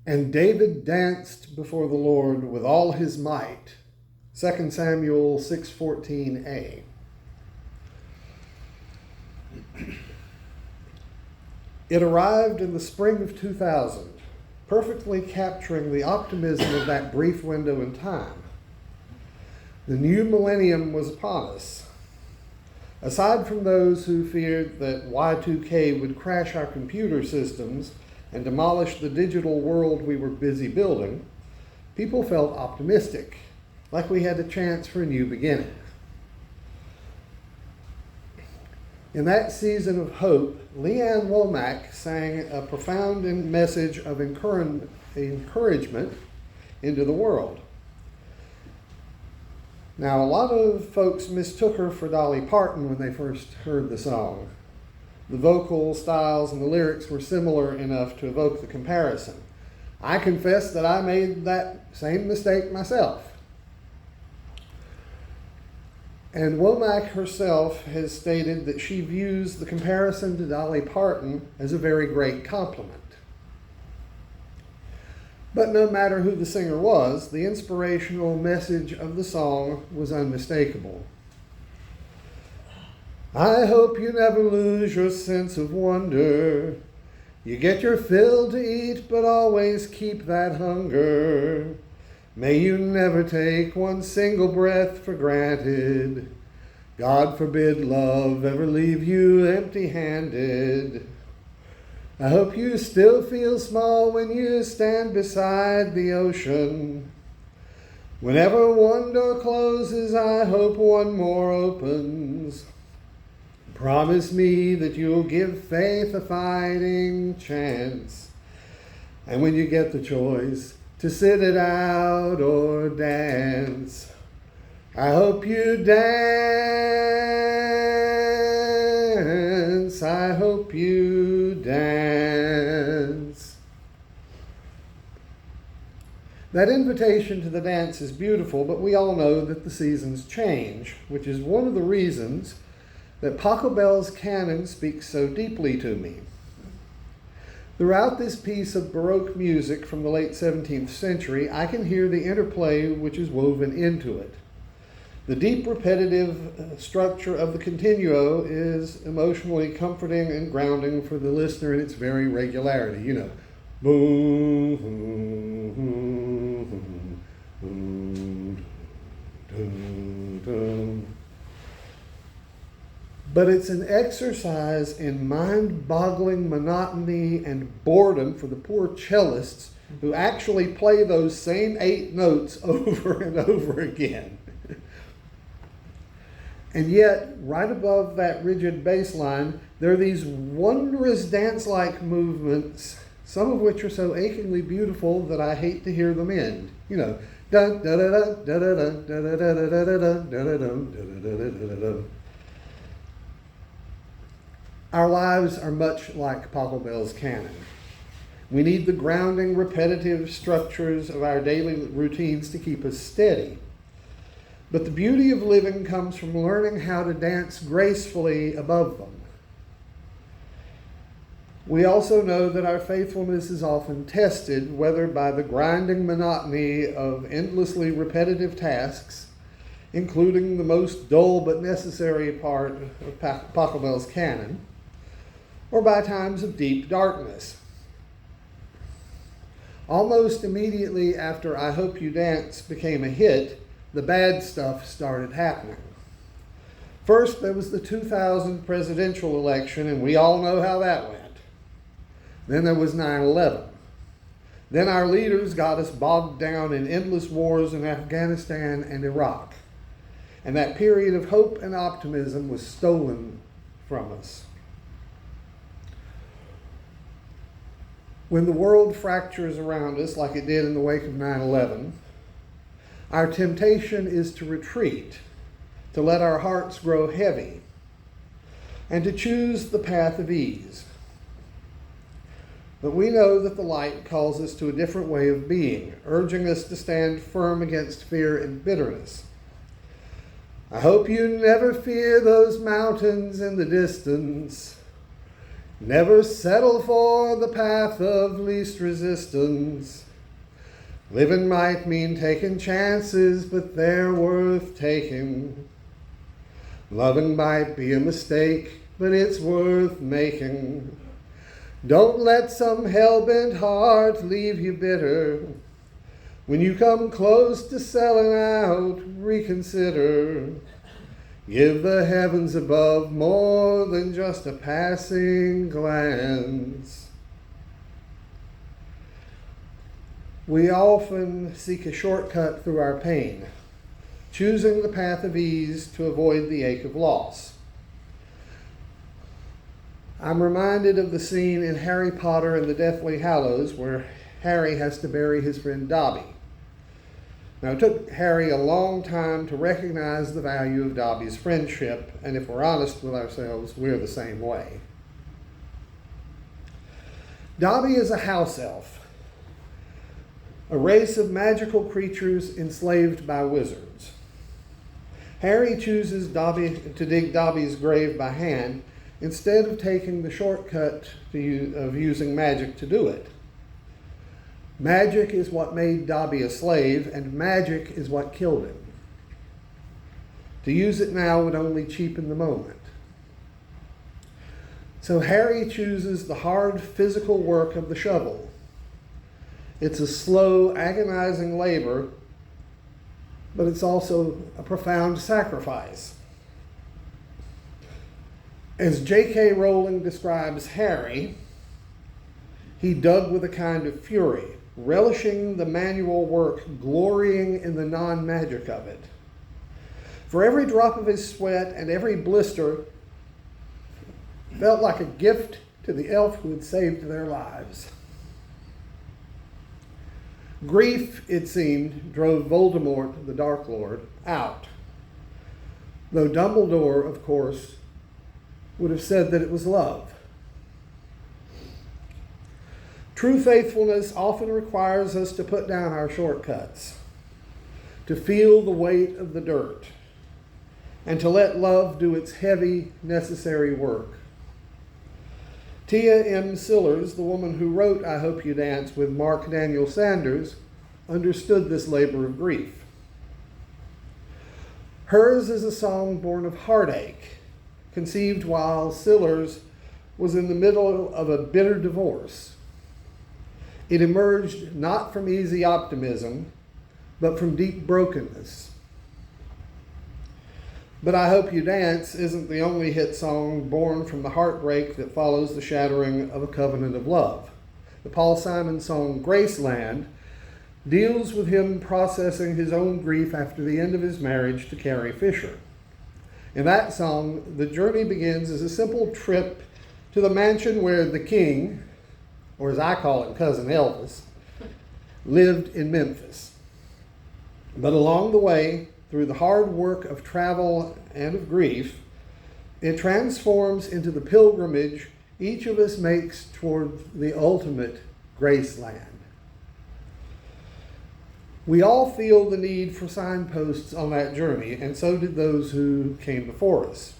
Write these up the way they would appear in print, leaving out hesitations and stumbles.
And David danced before the Lord with all his might. 2 Samuel 6:14a. It arrived in the spring of 2000, perfectly capturing the optimism of that brief window in time. The new millennium was upon us. Aside from those who feared that Y2K would crash our computer systems and demolish the digital world we were busy building, people felt optimistic, like we had a chance for a new beginning. In that season of hope, Lee Ann Womack sang a profound message of encouragement into the world. Now, a lot of folks mistook her for Dolly Parton when they first heard the song. The vocal styles and the lyrics were similar enough to evoke the comparison. I confess that I made that same mistake myself. And Womack herself has stated that she views the comparison to Dolly Parton as a very great compliment. But no matter who the singer was, the inspirational message of the song was unmistakable. I hope you never lose your sense of wonder. You get your fill to eat, but always keep that hunger. May you never take one single breath for granted. God forbid love ever leave you empty-handed. I hope you still feel small when you stand beside the ocean. Whenever one door closes, I hope one more opens. Promise me that you'll give faith a fighting chance. And when you get the choice to sit it out or dance, I hope you dance. I hope you dance. That invitation to the dance is beautiful, but we all know that the seasons change, which is one of the reasons that Pachelbel's Canon speaks so deeply to me. Throughout this piece of Baroque music from the late 17th century, I can hear the interplay which is woven into it. The deep repetitive structure of the continuo is emotionally comforting and grounding for the listener in its very regularity. You know, boom, boom, boom, boom, boom. But it's an exercise in mind-boggling monotony and boredom for the poor cellists who actually play those same 8 notes over and over again. And yet, right above that rigid bass line, there are these wondrous dance-like movements, some of which are so achingly beautiful that I hate to hear them end. You know, da da da da da da da da da da da da da da da. Our lives are much like Pachelbel's Canon. We need the grounding, repetitive structures of our daily routines to keep us steady. But the beauty of living comes from learning how to dance gracefully above them. We also know that our faithfulness is often tested, whether by the grinding monotony of endlessly repetitive tasks, including the most dull but necessary part of Pachelbel's Canon, or by times of deep darkness. Almost immediately after I Hope You Dance became a hit, the bad stuff started happening. First, there was the 2000 presidential election, and we all know how that went. Then there was 9/11. Then our leaders got us bogged down in endless wars in Afghanistan and Iraq. And that period of hope and optimism was stolen from us. When the world fractures around us like it did in the wake of 9/11, our temptation is to retreat, to let our hearts grow heavy, and to choose the path of ease. But we know that the light calls us to a different way of being, urging us to stand firm against fear and bitterness. I hope you never fear those mountains in the distance. Never settle for the path of least resistance. Living might mean taking chances, but they're worth taking. Loving might be a mistake, but it's worth making. Don't let some hell-bent heart leave you bitter. When you come close to selling out, reconsider. Give the heavens above more than just a passing glance. We often seek a shortcut through our pain, choosing the path of ease to avoid the ache of loss. I'm reminded of the scene in Harry Potter and the Deathly Hallows where Harry has to bury his friend Dobby. Now, it took Harry a long time to recognize the value of Dobby's friendship, and if we're honest with ourselves, we're the same way. Dobby is a house elf, a race of magical creatures enslaved by wizards. Harry chooses to dig Dobby's grave by hand instead of taking the shortcut of using magic to do it. Magic is what made Dobby a slave, and magic is what killed him. To use it now would only cheapen the moment. So Harry chooses the hard physical work of the shovel. It's a slow, agonizing labor, but it's also a profound sacrifice. As J.K. Rowling describes Harry, he dug with a kind of fury, relishing the manual work, glorying in the non-magic of it. For every drop of his sweat and every blister felt like a gift to the elf who had saved their lives. Grief, it seemed, drove Voldemort, the Dark Lord, out. Though Dumbledore, of course, would have said that it was love. True faithfulness often requires us to put down our shortcuts, to feel the weight of the dirt, and to let love do its heavy, necessary work. Tia M. Sillars, the woman who wrote I Hope You Dance with Mark Daniel Sanders, understood this labor of grief. Hers is a song born of heartache, conceived while Sillars was in the middle of a bitter divorce. It emerged not from easy optimism, but from deep brokenness. But I Hope You Dance isn't the only hit song born from the heartbreak that follows the shattering of a covenant of love. The Paul Simon song Graceland deals with him processing his own grief after the end of his marriage to Carrie Fisher. In that song, the journey begins as a simple trip to the mansion where the king, or as I call it, Cousin Elvis, lived in Memphis. But along the way, through the hard work of travel and of grief, it transforms into the pilgrimage each of us makes toward the ultimate Graceland. We all feel the need for signposts on that journey, and so did those who came before us.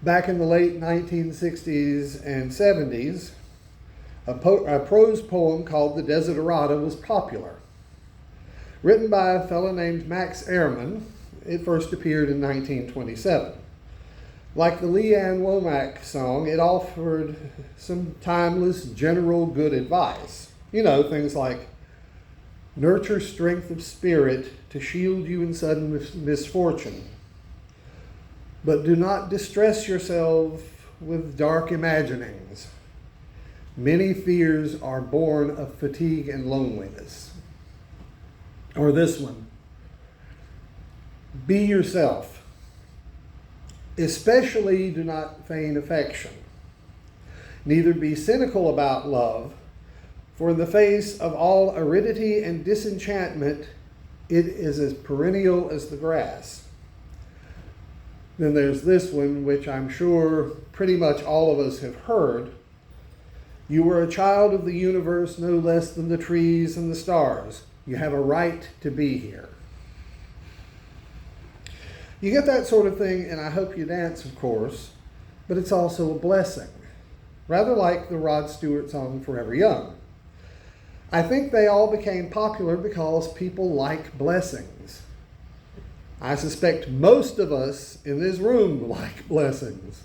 Back in the late 1960s and 70s, a prose poem called The Desiderata was popular. Written by a fellow named Max Ehrman, it first appeared in 1927. Like the Lee Ann Womack song, it offered some timeless general good advice. You know, things like, nurture strength of spirit to shield you in sudden misfortune. But do not distress yourself with dark imaginings. Many fears are born of fatigue and loneliness. Or this one, be yourself. Especially do not feign affection. Neither be cynical about love, for in the face of all aridity and disenchantment, it is as perennial as the grass. Then there's this one, which I'm sure pretty much all of us have heard. You were a child of the universe no less than the trees and the stars. You have a right to be here. You get that sort of thing, and I Hope You Dance, of course, but it's also a blessing, rather like the Rod Stewart song Forever Young. I think they all became popular because people like blessings. I suspect most of us in this room like blessings.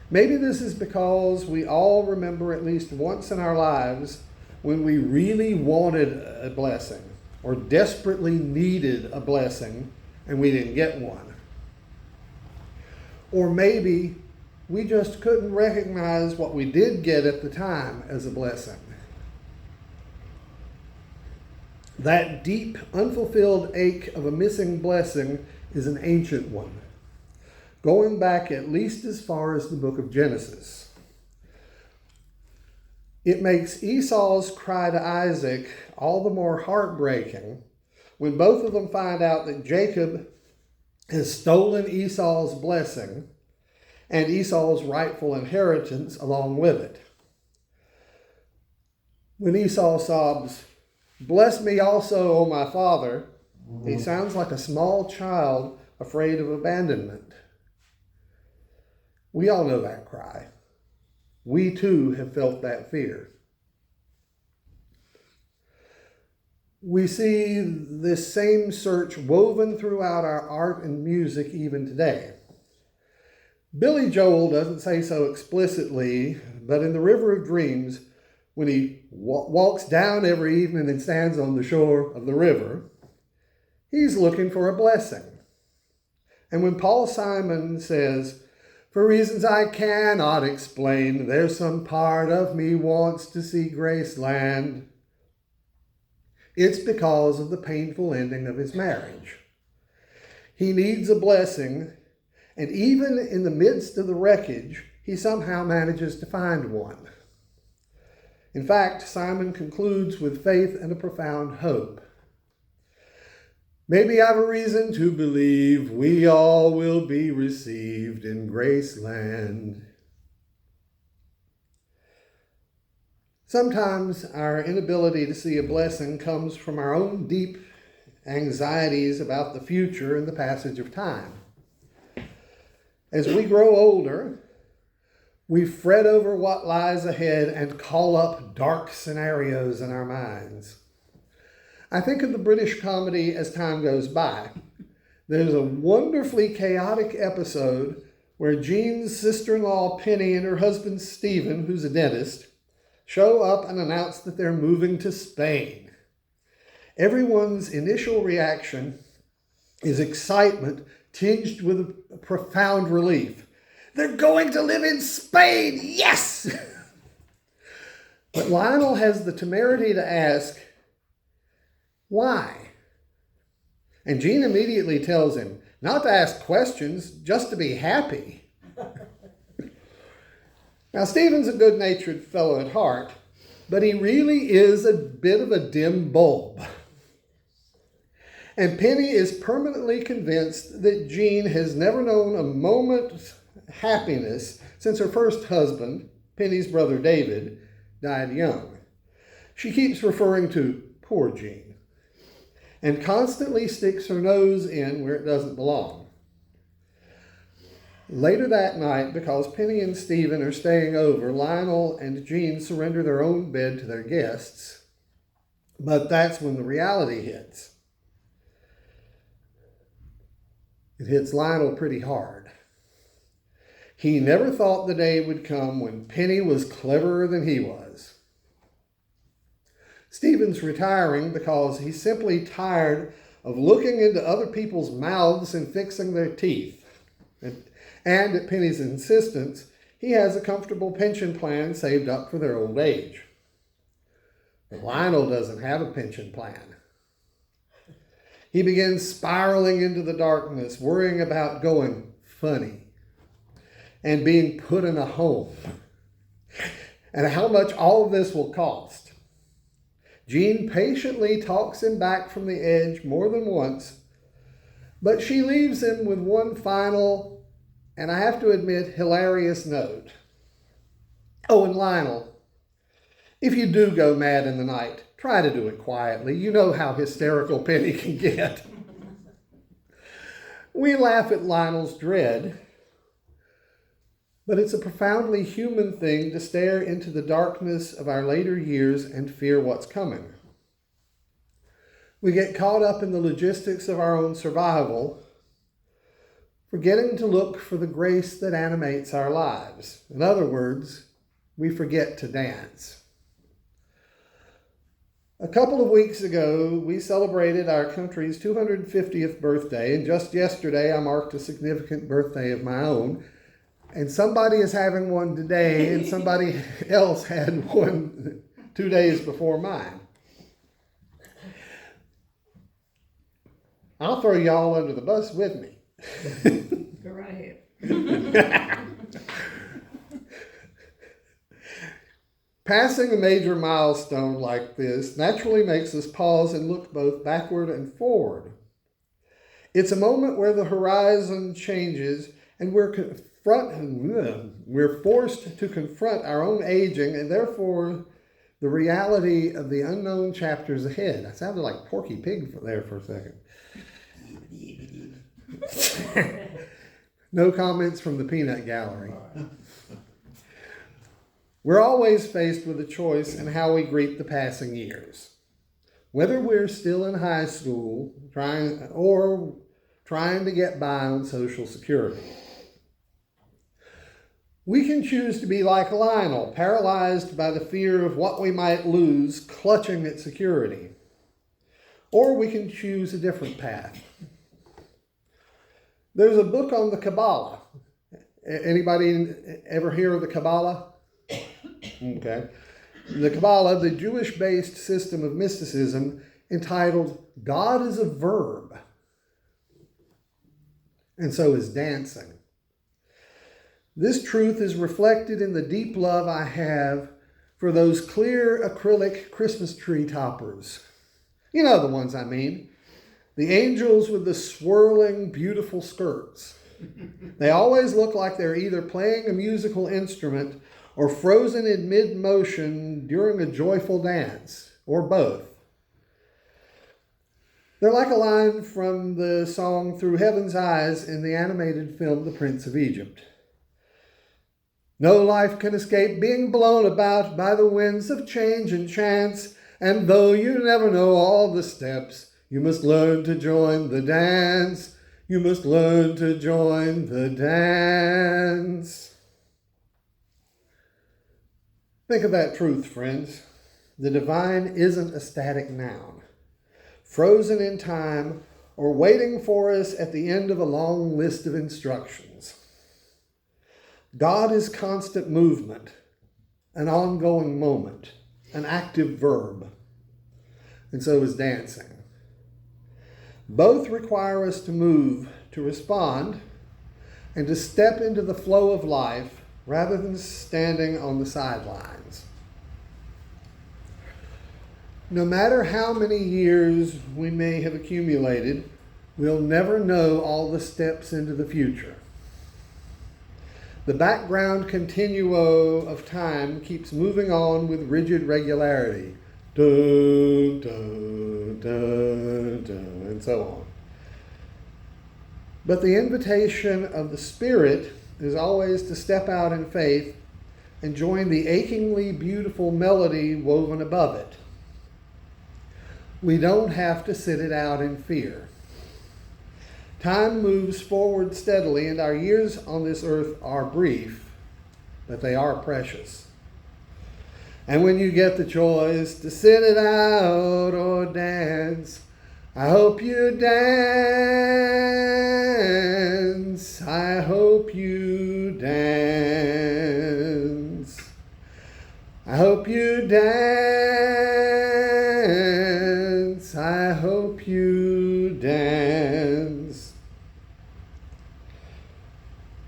Maybe this is because we all remember at least once in our lives when we really wanted a blessing or desperately needed a blessing and we didn't get one. Or maybe we just couldn't recognize what we did get at the time as a blessing. That deep, unfulfilled ache of a missing blessing is an ancient one, going back at least as far as the book of Genesis. It makes Esau's cry to Isaac all the more heartbreaking when both of them find out that Jacob has stolen Esau's blessing and Esau's rightful inheritance along with it. When Esau sobs, "Bless me also, O my father," he sounds like a small child afraid of abandonment. We all know that cry. We too have felt that fear. We see this same search woven throughout our art and music even today. Billy Joel doesn't say so explicitly, but in The River of Dreams, when he walks down every evening and stands on the shore of the river, he's looking for a blessing. And when Paul Simon says, "For reasons I cannot explain, there's some part of me wants to see Graceland," it's because of the painful ending of his marriage. He needs a blessing, and even in the midst of the wreckage, he somehow manages to find one. In fact, Simon concludes with faith and a profound hope. "Maybe I've a reason to believe we all will be received in Graceland." Sometimes our inability to see a blessing comes from our own deep anxieties about the future and the passage of time. As we grow older, we fret over what lies ahead and call up dark scenarios in our minds. I think of the British comedy As Time Goes By. There's a wonderfully chaotic episode where Jean's sister-in-law Penny and her husband Stephen, who's a dentist, show up and announce that they're moving to Spain. Everyone's initial reaction is excitement tinged with a profound relief. They're going to live in Spain, yes! But Lionel has the temerity to ask, why? And Jean immediately tells him not to ask questions, just to be happy. Now, Stephen's a good-natured fellow at heart, but he really is a bit of a dim bulb. And Penny is permanently convinced that Jean has never known a moment's happiness since her first husband, Penny's brother David, died young. She keeps referring to poor Jean and constantly sticks her nose in where it doesn't belong. Later that night, because Penny and Stephen are staying over, Lionel and Jean surrender their own bed to their guests. But that's when the reality hits. It hits Lionel pretty hard. He never thought the day would come when Penny was cleverer than he was. Stephen's retiring because he's simply tired of looking into other people's mouths and fixing their teeth. And at Penny's insistence, he has a comfortable pension plan saved up for their old age. But Lionel doesn't have a pension plan. He begins spiraling into the darkness, worrying about going funny and being put in a home and how much all of this will cost. Jean patiently talks him back from the edge more than once, but she leaves him with one final, and I have to admit, hilarious note. "Oh, and Lionel, if you do go mad in the night, try to do it quietly. You know how hysterical Penny can get." We laugh at Lionel's dread, But it's a profoundly human thing to stare into the darkness of our later years and fear what's coming. We get caught up in the logistics of our own survival, forgetting to look for the grace that animates our lives. In other words, we forget to dance. A couple of weeks ago, we celebrated our country's 250th birthday, and just yesterday I marked a significant birthday of my own. And somebody is having one today, and somebody else had one 2 days before mine. I'll throw y'all under the bus with me. Go right ahead. Passing a major milestone like this naturally makes us pause and look both backward and forward. It's a moment where the horizon changes and we're forced to confront our own aging and therefore the reality of the unknown chapters ahead. I sounded like Porky Pig there for a second. No comments from the peanut gallery. We're always faced with a choice in how we greet the passing years. Whether we're still in high school trying to get by on Social Security. We can choose to be like Lionel, paralyzed by the fear of what we might lose, clutching at security. Or we can choose a different path. There's a book on the Kabbalah. Anybody ever hear of the Kabbalah? Okay. The Kabbalah, the Jewish-based system of mysticism, entitled God is a Verb, and so is dancing. This truth is reflected in the deep love I have for those clear acrylic Christmas tree toppers. You know the ones I mean. The angels with the swirling, beautiful skirts. They always look like they're either playing a musical instrument or frozen in mid-motion during a joyful dance, or both. They're like a line from the song Through Heaven's Eyes in the animated film The Prince of Egypt. No life can escape being blown about by the winds of change and chance, and though you never know all the steps, you must learn to join the dance. You must learn to join the dance. Think of that truth, friends. The divine isn't a static noun, frozen in time or waiting for us at the end of a long list of instructions. God is constant movement, an ongoing moment, an active verb, and so is dancing. Both require us to move, to respond, and to step into the flow of life rather than standing on the sidelines. No matter how many years we may have accumulated, we'll never know all the steps into the future. The background continuo of time keeps moving on with rigid regularity. Dun, dun, dun, dun, and so on. But the invitation of the Spirit is always to step out in faith and join the achingly beautiful melody woven above it. We don't have to sit it out in fear. Time moves forward steadily, and our years on this earth are brief, but they are precious. And when you get the choice to sit it out or dance, I hope you dance. I hope you dance. I hope you dance. I hope you dance.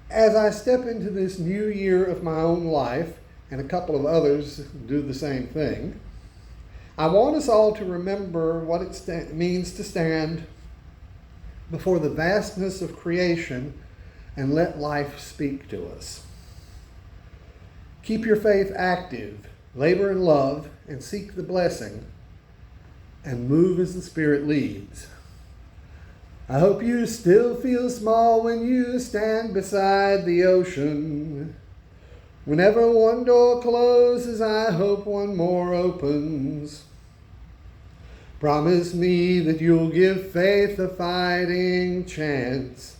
As I step into this new year of my own life, and a couple of others do the same thing, I want us all to remember what it means to stand before the vastness of creation and let life speak to us. Keep your faith active, labor in love, and seek the blessing, and move as the Spirit leads. I hope you still feel small when you stand beside the ocean. Whenever one door closes, I hope one more opens. Promise me that you'll give faith a fighting chance.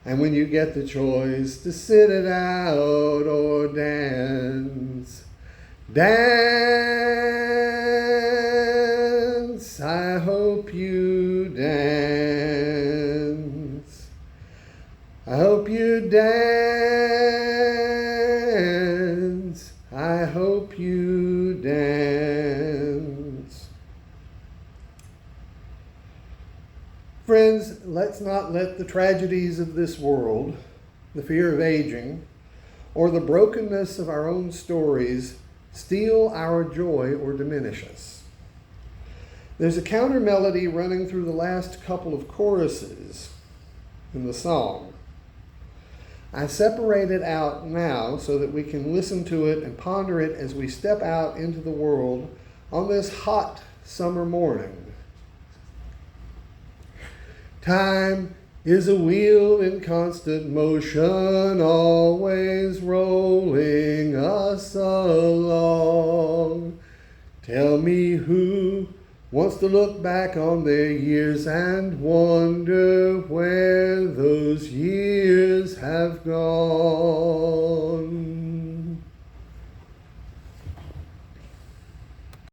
And when you get the choice to sit it out or dance, dance, I hope you dance. I hope you dance. I hope you dance. Friends, let's not let the tragedies of this world, the fear of aging, or the brokenness of our own stories steal our joy or diminish us. There's a counter melody running through the last couple of choruses in the song. I separate it out now so that we can listen to it and ponder it as we step out into the world on this hot summer morning. Time is a wheel in constant motion, always rolling us along. Tell me who wants to look back on their years and wonder where those years